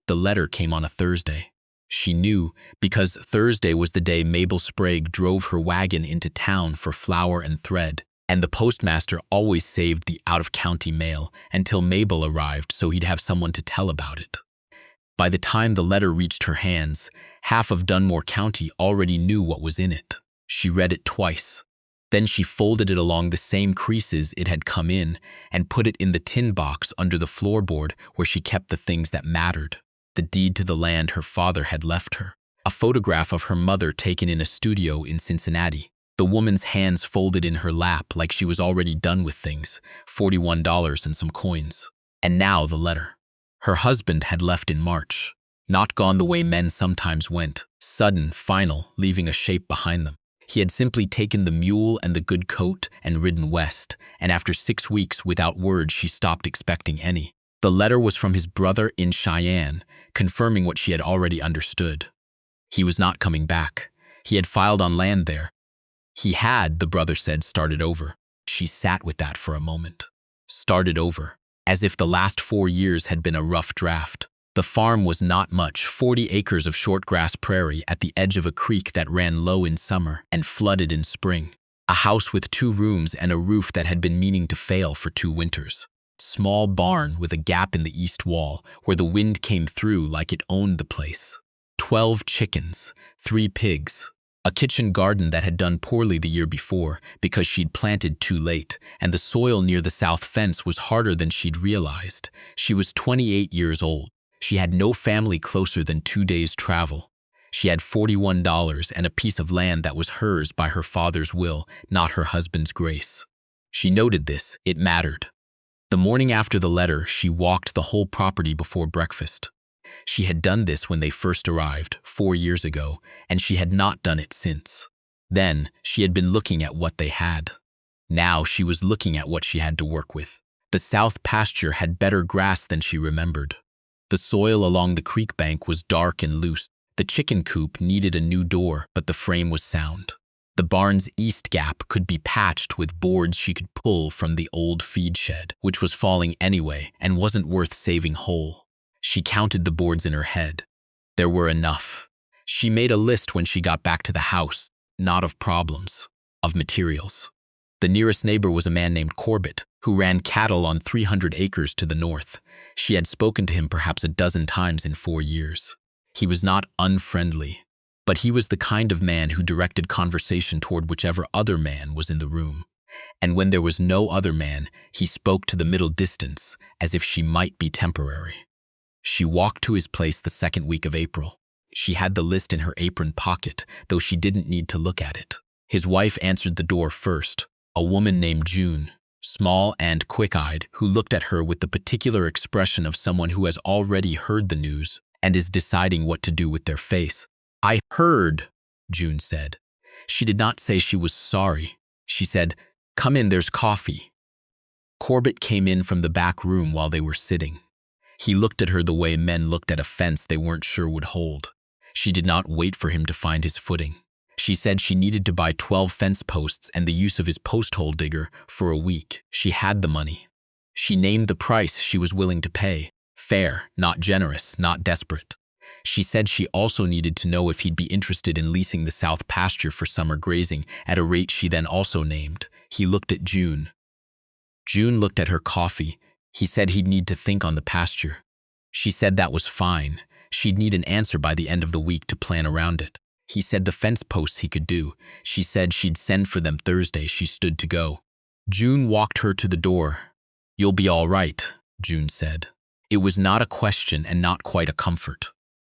The letter came on a Thursday. She knew because Thursday was the day Mabel Sprague drove her wagon into town for flour and thread, and the postmaster always saved the out-of-county mail until Mabel arrived so he'd have someone to tell about it. By the time the letter reached her hands, half of Dunmore County already knew what was in it. She read it twice. Then she folded it along the same creases it had come in and put it in the tin box under the floorboard where she kept the things that mattered. The deed to the land her father had left her. A photograph of her mother taken in a studio in Cincinnati. The woman's hands folded in her lap like she was already done with things, $41 and some coins. And now the letter. Her husband had left in March. Not gone the way men sometimes went, sudden, final, leaving a shape behind them. He had simply taken the mule and the good coat and ridden west, and after 6 weeks without word she stopped expecting any. The letter was from his brother in Cheyenne, confirming what she had already understood. He was not coming back. He had filed on land there. He had, the brother said, started over. She sat with that for a moment. Started over, as if the last 4 years had been a rough draft. The farm was not much, 40 acres of shortgrass prairie at the edge of a creek that ran low in summer and flooded in spring. A house with 2 rooms and a roof that had been meaning to fail for 2 winters. Small barn with a gap in the east wall where the wind came through like it owned the place. 12 chickens, 3 pigs. A kitchen garden that had done poorly the year before because she'd planted too late, and the soil near the south fence was harder than she'd realized. She was 28 years old. She had no family closer than 2 days' travel. She had $41 and a piece of land that was hers by her father's will, not her husband's grace. She noted this. It mattered. The morning after the letter, she walked the whole property before breakfast. She had done this when they first arrived, 4 years ago, and she had not done it since. Then, she had been looking at what they had. Now she was looking at what she had to work with. The south pasture had better grass than she remembered. The soil along the creek bank was dark and loose. The chicken coop needed a new door, but the frame was sound. The barn's east gap could be patched with boards she could pull from the old feed shed, which was falling anyway and wasn't worth saving whole. She counted the boards in her head. There were enough. She made a list when she got back to the house, not of problems, of materials. The nearest neighbor was a man named Corbett, who ran cattle on 300 acres to the north. She had spoken to him perhaps a dozen times in 4 years. He was not unfriendly, but he was the kind of man who directed conversation toward whichever other man was in the room. And when there was no other man, he spoke to the middle distance, as if she might be temporary. She walked to his place the 2nd week of April. She had the list in her apron pocket, though she didn't need to look at it. His wife answered the door first, a woman named June, small and quick-eyed, who looked at her with the particular expression of someone who has already heard the news and is deciding what to do with their face. "I heard," June said. She did not say she was sorry. She said, "Come in, there's coffee." Corbett came in from the back room while they were sitting. He looked at her the way men looked at a fence they weren't sure would hold. She did not wait for him to find his footing. She said she needed to buy 12 fence posts and the use of his post hole digger for a week. She had the money. She named the price she was willing to pay. Fair, not generous, not desperate. She said she also needed to know if he'd be interested in leasing the south pasture for summer grazing at a rate she then also named. He looked at June. June looked at her coffee. He said he'd need to think on the pasture. She said that was fine. She'd need an answer by the end of the week to plan around it. He said the fence posts he could do. She said she'd send for them Thursday. She stood to go. June walked her to the door. "You'll be all right," June said. It was not a question and not quite a comfort.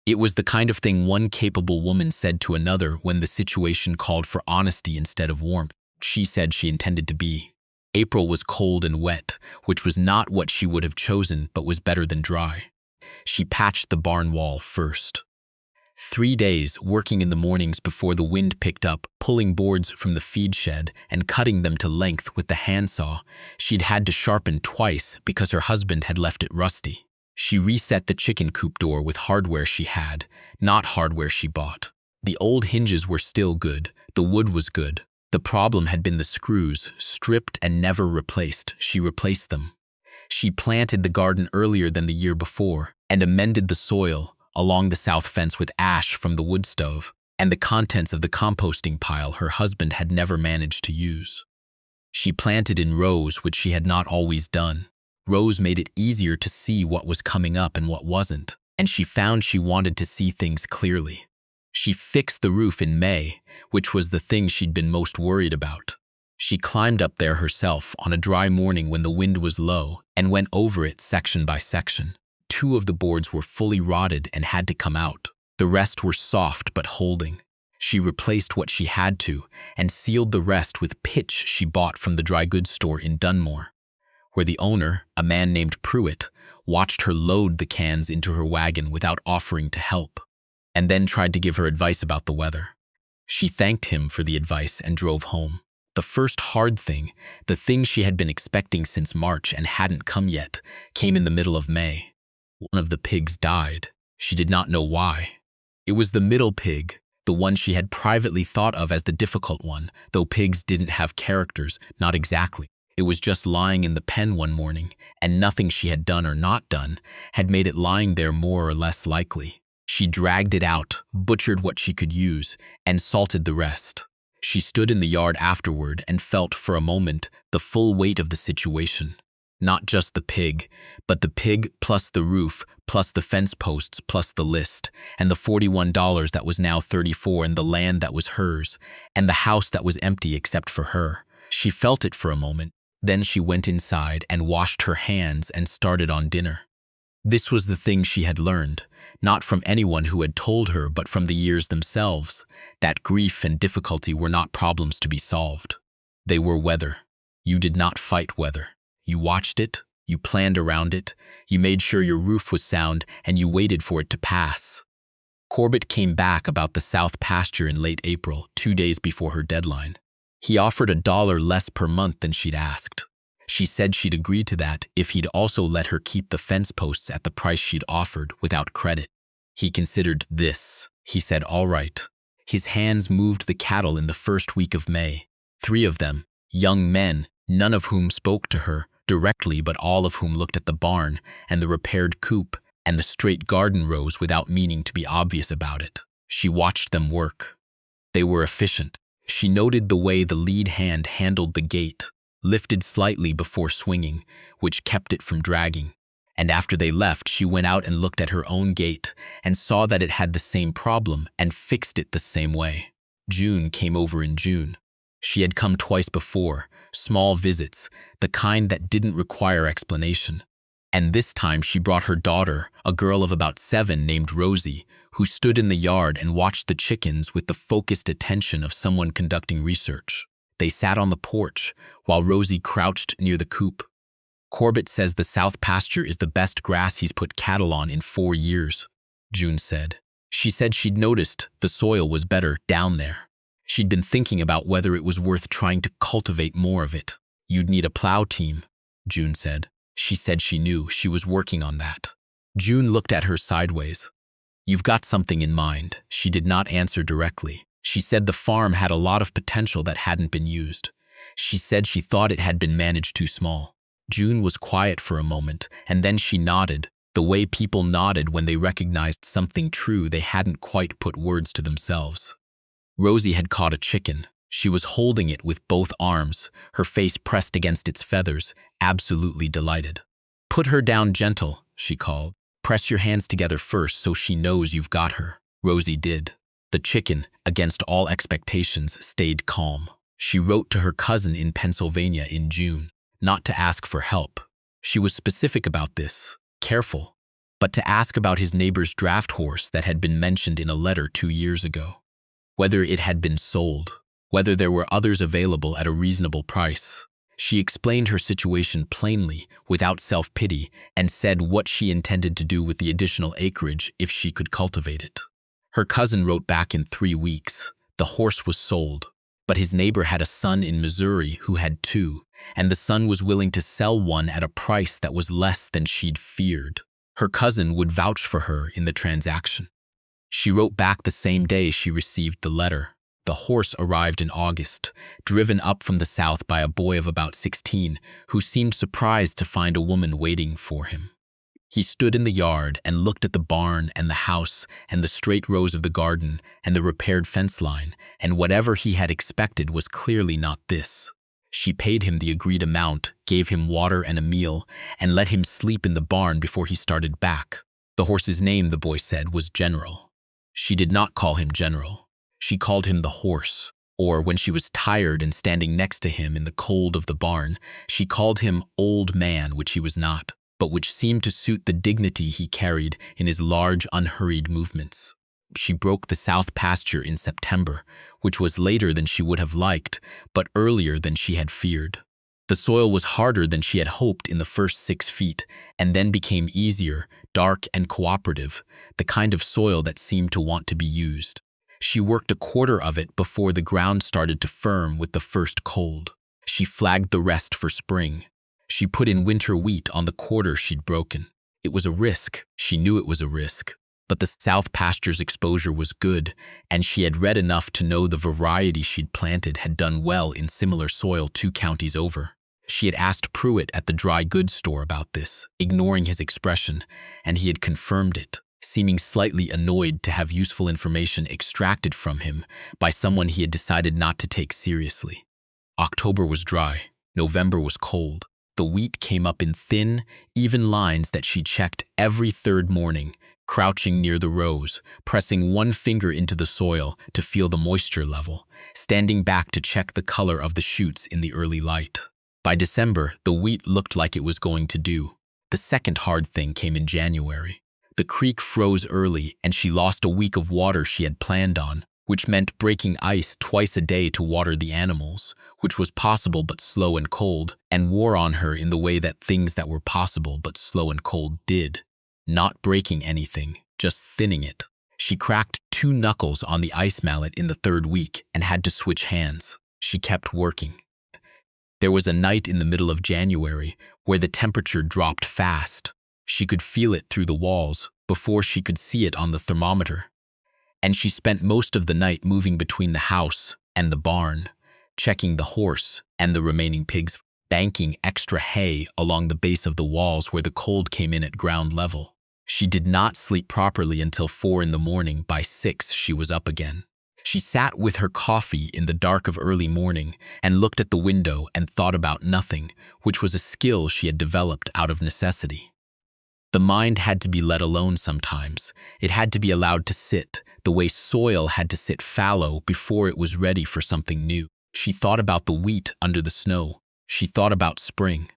It was the kind of thing one capable woman said to another when the situation called for honesty instead of warmth. She said she intended to be. April was cold and wet, which was not what she would have chosen but was better than dry. She patched the barn wall first. 3 days, working in the mornings before the wind picked up, pulling boards from the feed shed and cutting them to length with the handsaw. She'd had to sharpen twice because her husband had left it rusty. She reset the chicken coop door with hardware she had, not hardware she bought. The old hinges were still good. The wood was good. The problem had been the screws, stripped and never replaced. She replaced them. She planted the garden earlier than the year before, and amended the soil along the south fence with ash from the wood stove and the contents of the composting pile her husband had never managed to use. She planted in rows, which she had not always done. Rows made it easier to see what was coming up and what wasn't, and she found she wanted to see things clearly. She fixed the roof in May, which was the thing she'd been most worried about. She climbed up there herself on a dry morning when the wind was low and went over it section by section. 2 of the boards were fully rotted and had to come out. The rest were soft but holding. She replaced what she had to and sealed the rest with pitch she bought from the dry goods store in Dunmore, where the owner, a man named Pruitt, watched her load the cans into her wagon without offering to help, and then tried to give her advice about the weather. She thanked him for the advice and drove home. The first hard thing, the thing she had been expecting since March and hadn't come yet, came in the middle of May. One of the pigs died. She did not know why. It was the middle pig, the one she had privately thought of as the difficult one, though pigs didn't have characters, not exactly. It was just lying in the pen one morning, and nothing she had done or not done had made it lying there more or less likely. She dragged it out, butchered what she could use, and salted the rest. She stood in the yard afterward and felt for a moment the full weight of the situation. Not just the pig, but the pig plus the roof, plus the fence posts, plus the list, and the $41 that was now $34, and the land that was hers, and the house that was empty except for her. She felt it for a moment. Then she went inside and washed her hands and started on dinner. This was the thing she had learned, not from anyone who had told her, but from the years themselves, that grief and difficulty were not problems to be solved. They were weather. You did not fight weather. You watched it, you planned around it, you made sure your roof was sound, and you waited for it to pass. Corbett came back about the south pasture in late April, 2 days before her deadline. He offered $1 less per month than she'd asked. She said she'd agree to that if he'd also let her keep the fence posts at the price she'd offered without credit. He considered this. He said, all right. His hands moved the cattle in the first week of May. 3 of them, young men, none of whom spoke to her directly, but all of whom looked at the barn and the repaired coop and the straight garden rows without meaning to be obvious about it. She watched them work. They were efficient. She noted the way the lead hand handled the gate, lifted slightly before swinging, which kept it from dragging. And after they left, she went out and looked at her own gate and saw that it had the same problem and fixed it the same way. June came over in June. She had come twice before, small visits, the kind that didn't require explanation. And this time she brought her daughter, a girl of about 7 named Rosie, who stood in the yard and watched the chickens with the focused attention of someone conducting research. They sat on the porch, while Rosie crouched near the coop. Corbett says the south pasture is the best grass he's put cattle on in 4 years, June said. She said she'd noticed the soil was better down there. She'd been thinking about whether it was worth trying to cultivate more of it. You'd need a plow team, June said. She said she knew she was working on that. June looked at her sideways. You've got something in mind. She did not answer directly. She said the farm had a lot of potential that hadn't been used. She said she thought it had been managed too small. June was quiet for a moment, and then she nodded, the way people nodded when they recognized something true they hadn't quite put words to themselves. Rosie had caught a chicken. She was holding it with both arms, her face pressed against its feathers, absolutely delighted. Put her down gentle, she called. Press your hands together first so she knows you've got her. Rosie did. The chicken, against all expectations, stayed calm. She wrote to her cousin in Pennsylvania in June, not to ask for help. She was specific about this, careful, but to ask about his neighbor's draft horse that had been mentioned in a letter 2 years ago. Whether it had been sold, whether there were others available at a reasonable price. She explained her situation plainly, without self-pity, and said what she intended to do with the additional acreage if she could cultivate it. Her cousin wrote back in 3 weeks. The horse was sold, but his neighbor had a son in Missouri who had 2, and the son was willing to sell one at a price that was less than she'd feared. Her cousin would vouch for her in the transaction. She wrote back the same day she received the letter. The horse arrived in August, driven up from the south by a boy of about 16 who seemed surprised to find a woman waiting for him. He stood in the yard and looked at the barn and the house and the straight rows of the garden and the repaired fence line, and whatever he had expected was clearly not this. She paid him the agreed amount, gave him water and a meal, and let him sleep in the barn before he started back. The horse's name, the boy said, was General. She did not call him General. She called him the horse. Or when she was tired and standing next to him in the cold of the barn, she called him Old Man, which he was not, but which seemed to suit the dignity he carried in his large, unhurried movements. She broke the south pasture in September, which was later than she would have liked, but earlier than she had feared. The soil was harder than she had hoped in the first 6 feet, and then became easier, dark and cooperative, the kind of soil that seemed to want to be used. She worked a quarter of it before the ground started to firm with the first cold. She flagged the rest for spring. She put in winter wheat on the quarter she'd broken. It was a risk. She knew it was a risk. But the south pasture's exposure was good, and she had read enough to know the variety she'd planted had done well in similar soil 2 counties over. She had asked Pruitt at the dry goods store about this, ignoring his expression, and he had confirmed it, seeming slightly annoyed to have useful information extracted from him by someone he had decided not to take seriously. October was dry. November was cold. The wheat came up in thin, even lines that she checked every 3rd morning, crouching near the rows, pressing one finger into the soil to feel the moisture level, standing back to check the color of the shoots in the early light. By December, the wheat looked like it was going to do. The second hard thing came in January. The creek froze early, and she lost a week of water she had planned on, which meant breaking ice twice a day to water the animals, which was possible but slow and cold, and wore on her in the way that things that were possible but slow and cold did. Not breaking anything, just thinning it. She cracked 2 knuckles on the ice mallet in the 3rd week and had to switch hands. She kept working. There was a night in the middle of January where the temperature dropped fast. She could feel it through the walls before she could see it on the thermometer. And she spent most of the night moving between the house and the barn, checking the horse and the remaining pigs, banking extra hay along the base of the walls where the cold came in at ground level. She did not sleep properly until 4 in the morning. By 6, she was up again. She sat with her coffee in the dark of early morning and looked at the window and thought about nothing, which was a skill she had developed out of necessity. The mind had to be let alone sometimes. It had to be allowed to sit, the way soil had to sit fallow before it was ready for something new. She thought about the wheat under the snow. She thought about spring.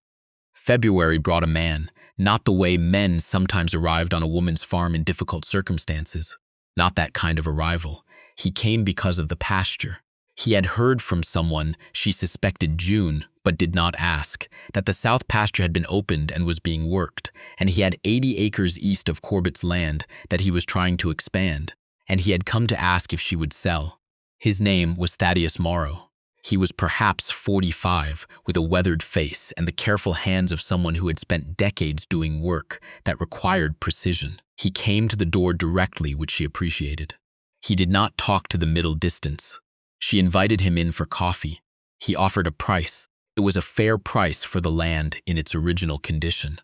February brought a man, not the way men sometimes arrived on a woman's farm in difficult circumstances. Not that kind of arrival. He came because of the pasture. He had heard from someone, she suspected June, but did not ask, that the south pasture had been opened and was being worked, and he had 80 acres east of Corbett's land that he was trying to expand, and he had come to ask if she would sell. His name was Thaddeus Morrow. He was perhaps 45, with a weathered face and the careful hands of someone who had spent decades doing work that required precision. He came to the door directly, which she appreciated. He did not talk to the middle distance. She invited him in for coffee. He offered a price. It was a fair price for the land in its original condition.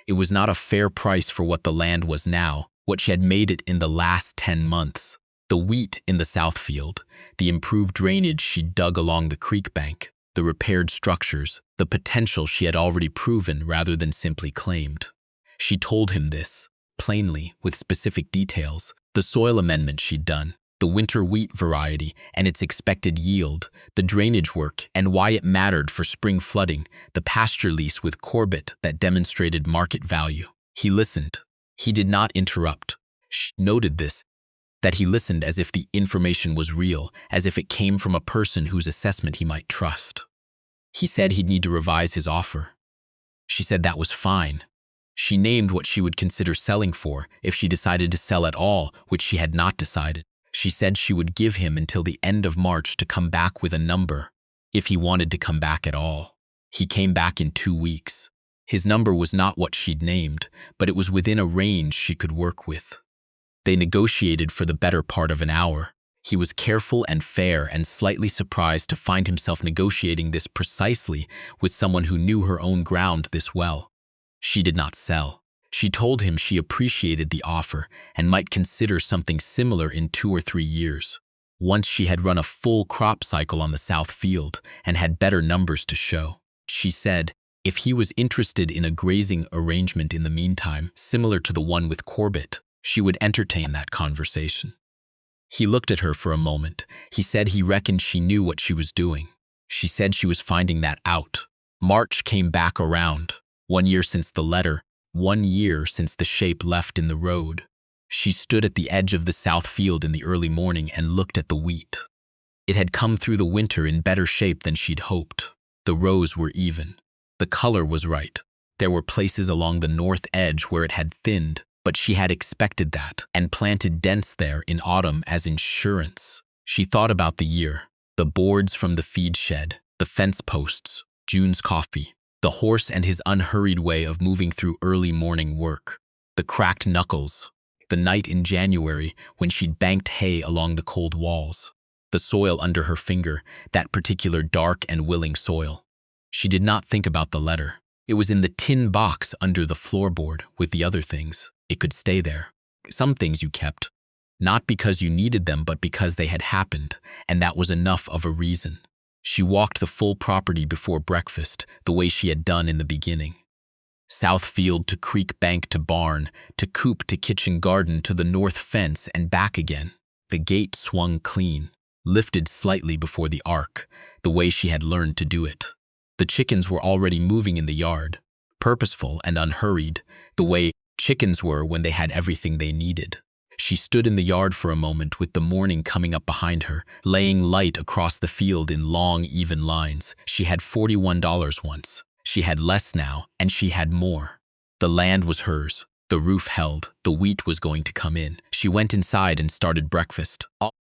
It was not a fair price for what the land was now, what she had made it in the last 10 months. The wheat in the south field, the improved drainage she dug along the creek bank, the repaired structures, the potential she had already proven rather than simply claimed. She told him this, plainly, with specific details, the soil amendment she'd done, the winter wheat variety and its expected yield, the drainage work and why it mattered for spring flooding, the pasture lease with Corbett that demonstrated market value. He listened. He did not interrupt. She noted this, that he listened as if the information was real, as if it came from a person whose assessment he might trust. He said he'd need to revise his offer. She said that was fine. She named what she would consider selling for if she decided to sell at all, which she had not decided. She said she would give him until the end of March to come back with a number, if he wanted to come back at all. He came back in 2 weeks. His number was not what she'd named, but it was within a range she could work with. They negotiated for the better part of an hour. He was careful and fair and slightly surprised to find himself negotiating this precisely with someone who knew her own ground this well. She did not sell. She told him she appreciated the offer and might consider something similar in 2 or 3 years. Once she had run a full crop cycle on the south field and had better numbers to show. She said, if he was interested in a grazing arrangement in the meantime, similar to the one with Corbett, she would entertain that conversation. He looked at her for a moment. He said he reckoned she knew what she was doing. She said she was finding that out. March came back around. 1 year since the letter, 1 year since the shape left in the road. She stood at the edge of the south field in the early morning and looked at the wheat. It had come through the winter in better shape than she'd hoped. The rows were even. The color was right. There were places along the north edge where it had thinned, but she had expected that and planted dents there in autumn as insurance. She thought about the year, the boards from the feed shed, the fence posts, June's coffee, the horse and his unhurried way of moving through early morning work, the cracked knuckles, the night in January when she'd banked hay along the cold walls, the soil under her finger, that particular dark and willing soil. She did not think about the letter. It was in the tin box under the floorboard with the other things. It could stay there. Some things you kept, not because you needed them, but because they had happened, and that was enough of a reason. She walked the full property before breakfast, the way she had done in the beginning. South field to creek bank to barn, to coop to kitchen garden to the north fence and back again. The gate swung clean, lifted slightly before the arc, the way she had learned to do it. The chickens were already moving in the yard, purposeful and unhurried, the way chickens were when they had everything they needed. She stood in the yard for a moment with the morning coming up behind her, laying light across the field in long, even lines. She had $41 once. She had less now, and she had more. The land was hers. The roof held. The wheat was going to come in. She went inside and started breakfast.